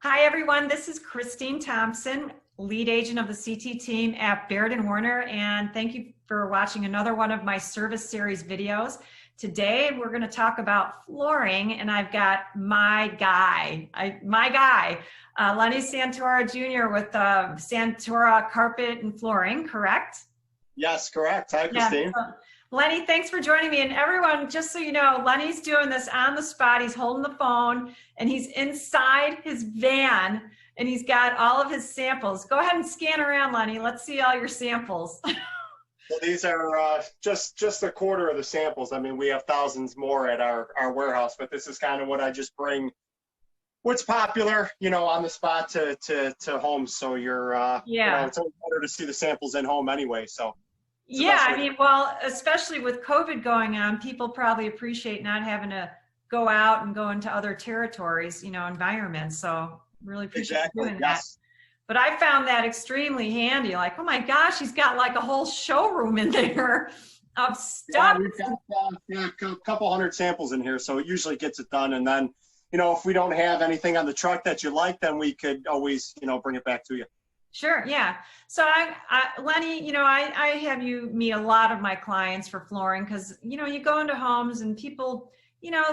Hi, everyone. This is Christine Thompson, lead agent of the CT team at Baird & Warner, and thank you for watching another one of my service series videos. Today, we're going to talk about flooring, and I've got my guy, Lenny Santora Jr. with Santora Carpet and Flooring, correct? Yes, correct. Hi, Christine. Yeah. Lenny, thanks for joining me. And everyone, just so you know, Lenny's doing this on the spot. He's holding the phone and he's inside his van and he's got all of his samples. Go ahead and scan around, Lenny. Let's see all your samples. Well, these are just a quarter of the samples. I mean, we have thousands more at our warehouse, but this is kind of what I just bring. What's popular, on the spot to homes. So you're, it's always better to see the samples in home anyway. So. Yeah, I mean, well, especially with COVID going on, people probably appreciate not having to go out and go into other territories, environments. So really appreciate doing that. But I found that extremely handy. Like, oh my gosh, he's got like a whole showroom in there of stuff. Yeah, we've got a couple hundred samples in here, so it usually gets it done. And then, if we don't have anything on the truck that you like, then we could always, bring it back to you. Sure. Yeah. So Lenny, I have you meet a lot of my clients for flooring because, you go into homes and people,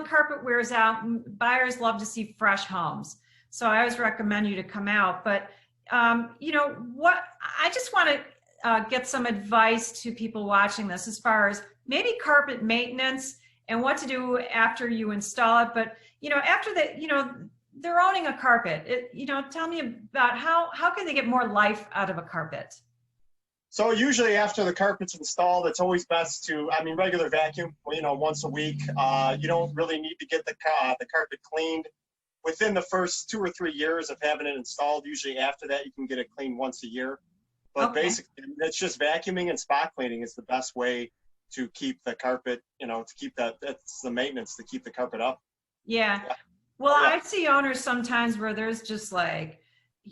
carpet wears out and buyers love to see fresh homes. So I always recommend you to come out. But, I just want to get some advice to people watching this as far as maybe carpet maintenance and what to do after you install it. But, after that, they're owning a carpet. Tell me about how can they get more life out of a carpet? So usually after the carpet's installed, it's always best to, regular vacuum, once a week. You don't really need to get the carpet cleaned within the first 2 or 3 years of having it installed. Usually after that, you can get it cleaned once a year. But basically, it's just vacuuming and spot cleaning is the best way to keep the carpet, that's the maintenance to keep the carpet up. Yeah. Well, I see owners sometimes where there's just like,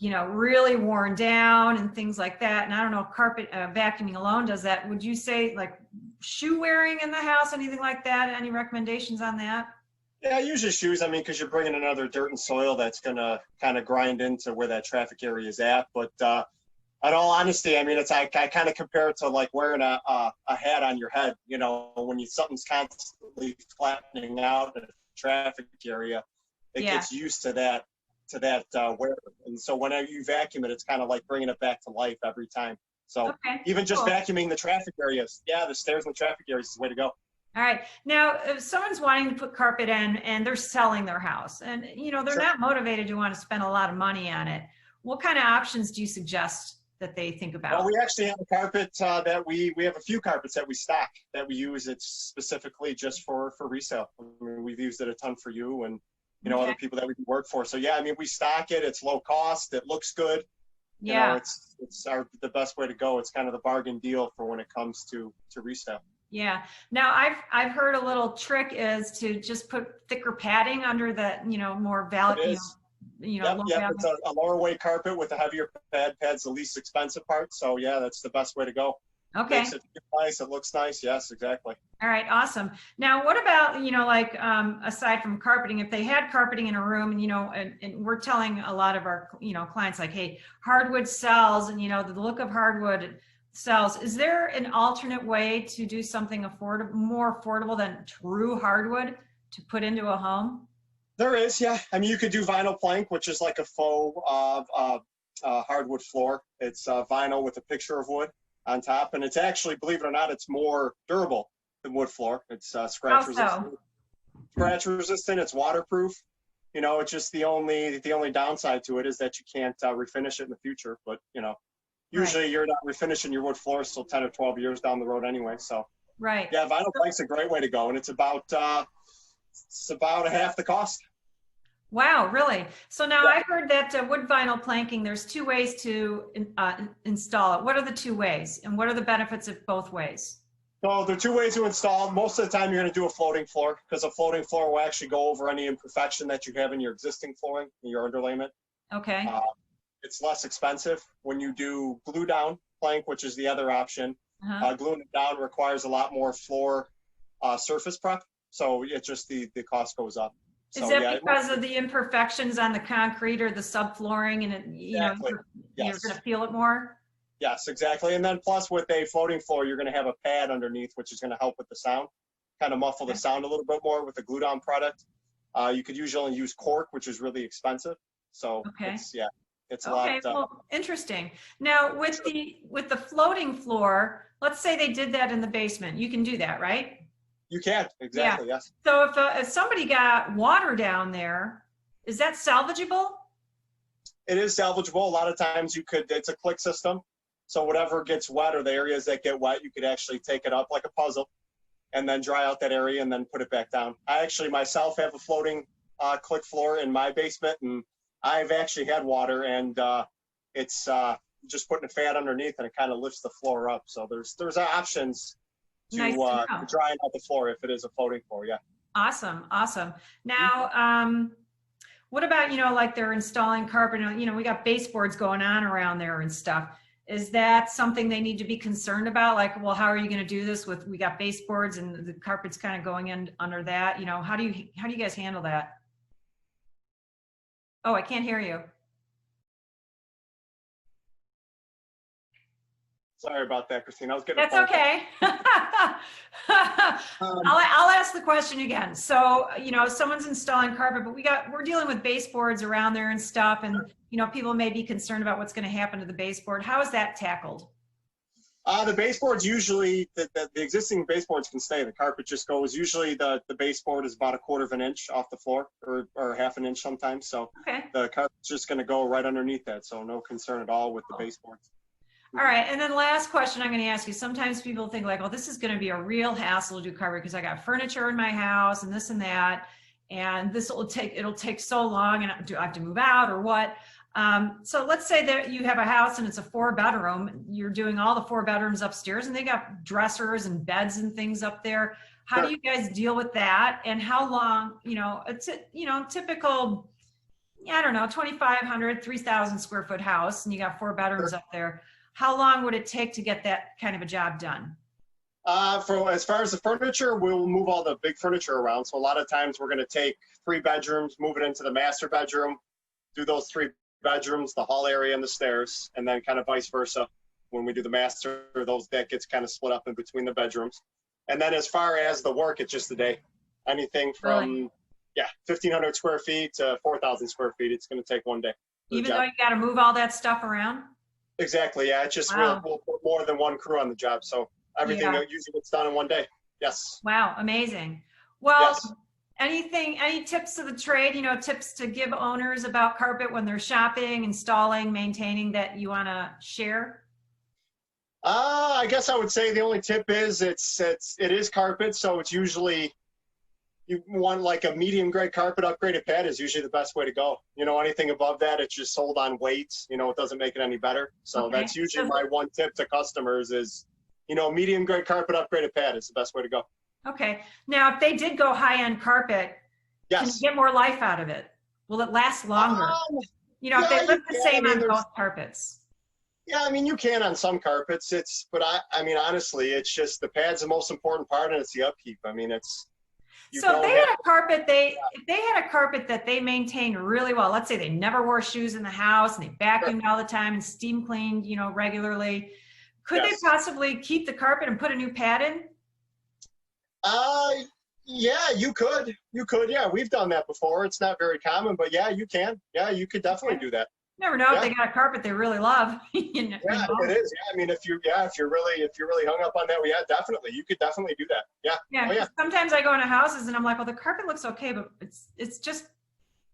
really worn down and things like that. And I don't know if carpet vacuuming alone does that. Would you say like shoe wearing in the house, anything like that? Any recommendations on that? Yeah, usually shoes. Because you're bringing another dirt and soil that's going to kind of grind into where that traffic area is at. But in all honesty, I kind of compare it to like wearing a hat on your head. When something's constantly flattening out in a traffic area, it gets used to that wear. And so whenever you vacuum it, it's kind of like bringing it back to life every time. So even just vacuuming the traffic areas, the stairs and the traffic areas is the way to go. All right. Now, if someone's wanting to put carpet in and they're selling their house and, they're not motivated to want to spend a lot of money on it, what kind of options do you suggest that they think about? Well, we actually have a carpet that we have a few carpets that we stock that we use. It's specifically just for resale. We've used it a ton for you and, other people that we can work for. So we stock it. It's low cost. It looks good. It's the best way to go. It's kind of the bargain deal for when it comes to resale. Yeah. Now I've heard a little trick is to just put thicker padding under the, more value. It's a lower weight carpet with a heavier pad. Pad's the least expensive part. So that's the best way to go. Okay. Makes it nice. It looks nice. Yes, exactly. All right. Awesome. Now, what about, aside from carpeting, if they had carpeting in a room and we're telling a lot of our, clients like, hey, hardwood sells and, the look of hardwood sells. Is there an alternate way to do something more affordable than true hardwood to put into a home? There is. Yeah. You could do vinyl plank, which is like a faux hardwood floor. It's vinyl with a picture of wood on top, and it's actually, believe it or not, it's more durable than wood floor. It's scratch resistant. Scratch resistant. It's waterproof. It's just the only downside to it is that you can't refinish it in the future. But usually you're not refinishing your wood floors till 10 or 12 years down the road anyway. So yeah, vinyl plank's a great way to go, and it's about half the cost. Wow, really? So now I heard that wood vinyl planking, there's 2 ways to install it. What are the 2 ways? And what are the benefits of both ways? So there are 2 ways to install. Most of the time you're going to do a floating floor because a floating floor will actually go over any imperfection that you have in your existing flooring, in your underlayment. Okay. It's less expensive. When you do glue down plank, which is the other option, gluing it down requires a lot more floor surface prep. So it just, the cost goes up. Is So that yeah, because of the imperfections on the concrete or the subflooring, and it, you know, exactly. you're going Yes. to feel it more? Yes, exactly. And then plus with a floating floor, you're going to have a pad underneath, which is going to help with the sound, kind of muffle the Okay. sound a little bit more with the glue down product. You could usually use cork, which is really expensive. So Okay. yeah, it's a lot. Okay, well, interesting. Now with the floating floor, let's say they did that in the basement. You can do that, right? You can, Yeah. exactly, yes. So if somebody got water down there, is that salvageable? It is salvageable. A lot of times you could, it's a click system. So whatever gets wet or the areas that get wet, you could actually take it up like a puzzle and then dry out that area and then put it back down. I actually myself have a floating click floor in my basement, and I've actually had water, and it's just putting a fan underneath and it kind of lifts the floor up. So there's options to Nice to know. drying out the floor if it is a floating floor. Yeah. Awesome, awesome. Now, what about, you know, like they're installing carpet, you know, we got baseboards going on around there and stuff. Is that something they need to be concerned about? Like, well, how are you going to do this with, we got baseboards and the carpet's kind of going in under that, you know, how do you guys handle that? Oh, I can't hear you. Sorry about that, Christine. I was getting a That's phone call. okay. I'll ask the question again. So, you know, someone's installing carpet, but we're dealing with baseboards around there and stuff. And, you know, people may be concerned about what's going to happen to the baseboard. How is that tackled? The baseboards usually, the existing baseboards can stay. The carpet just goes, usually the baseboard is about 1/4 of an inch off the floor, or 1/2 an inch sometimes. So Okay. the carpet's just going to go right underneath that. So no concern at all with the baseboards. All right. And then last question I'm going to ask you. Sometimes people think like, well, this is going to be a real hassle to do carpet because I got furniture in my house and this and that. And it'll take so long, and do I have to move out or what? So let's say that you have a house and it's a 4-bedroom, you're doing all the 4 bedrooms upstairs and they got dressers and beds and things up there. How do you guys deal with that? And how long, you know, it's, you know, typical, I don't know, 2,500, 3,000 square foot house, and you got 4 bedrooms up there. How long would it take to get that kind of a job done? As far as the furniture, we'll move all the big furniture around. So a lot of times we're going to take 3 bedrooms, move it into the master bedroom, do those 3 bedrooms, the hall area and the stairs, and then kind of vice versa. When we do the master, that gets kind of split up in between the bedrooms. And then as far as the work, it's just a day. Anything from, 1,500 square feet to 4,000 square feet, it's going to take one day. Even though you got to move all that stuff around? Exactly. Yeah. It's just we'll put more than one crew on the job. So everything usually gets done in one day. Yes. Wow. Amazing. Well, yes. Any tips to the trade, you know, tips to give owners about carpet when they're shopping, installing, maintaining that you want to share? I guess I would say the only tip is it is carpet. So it's usually, you want like a medium grade carpet upgraded pad is usually the best way to go. You know, anything above that, it's just sold on weight. You know, it doesn't make it any better. So that's usually my one tip to customers is, you know, medium grade carpet upgraded pad is the best way to go. Okay. Now, if they did go high-end carpet, can you get more life out of it? Will it last longer? You know, if they look the same on both carpets. Yeah, I mean, you can on some carpets. But I mean, honestly, it's just the pad's the most important part, and it's the upkeep. I mean, it's. So if they had a carpet, if they had a carpet that they maintained really well, let's say they never wore shoes in the house and they vacuumed all the time and steam cleaned, you know, regularly, could they possibly keep the carpet and put a new pad in? Yeah, you could. Yeah, we've done that before. It's not very common, but yeah, you can. Yeah, you could definitely do that. Never know if they got a carpet they really love. You know? It is. Yeah, I mean, if you're really hung up on that, well, yeah, definitely, you could definitely do that. Yeah. Yeah. Sometimes I go into houses and I'm like, well, the carpet looks okay, but it's just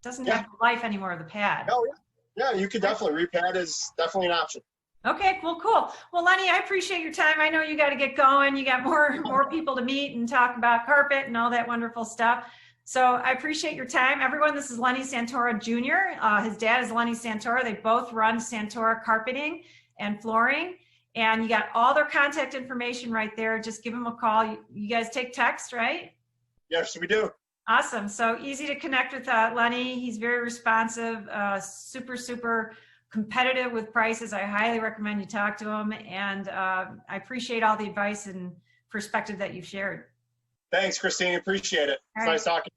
doesn't have the life anymore of the pad. Oh yeah. Yeah, you could definitely repad is definitely an option. Okay, well, cool. Well, Lenny, I appreciate your time. I know you got to get going. You got more people to meet and talk about carpet and all that wonderful stuff. So I appreciate your time. Everyone, this is Lenny Santora Jr. His dad is Lenny Santora. They both run Santora Carpeting and Flooring. And you got all their contact information right there. Just give them a call. You guys take text, right? Yes, we do. Awesome. So easy to connect with Lenny. He's very responsive, super competitive with prices. I highly recommend you talk to him. And I appreciate all the advice and perspective that you've shared. Thanks, Christine. Appreciate it. It's nice talking.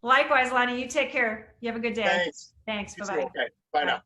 Likewise, Lenny, you take care. You have a good day. Thanks. Thanks. You too. Bye-bye. Okay. Bye now.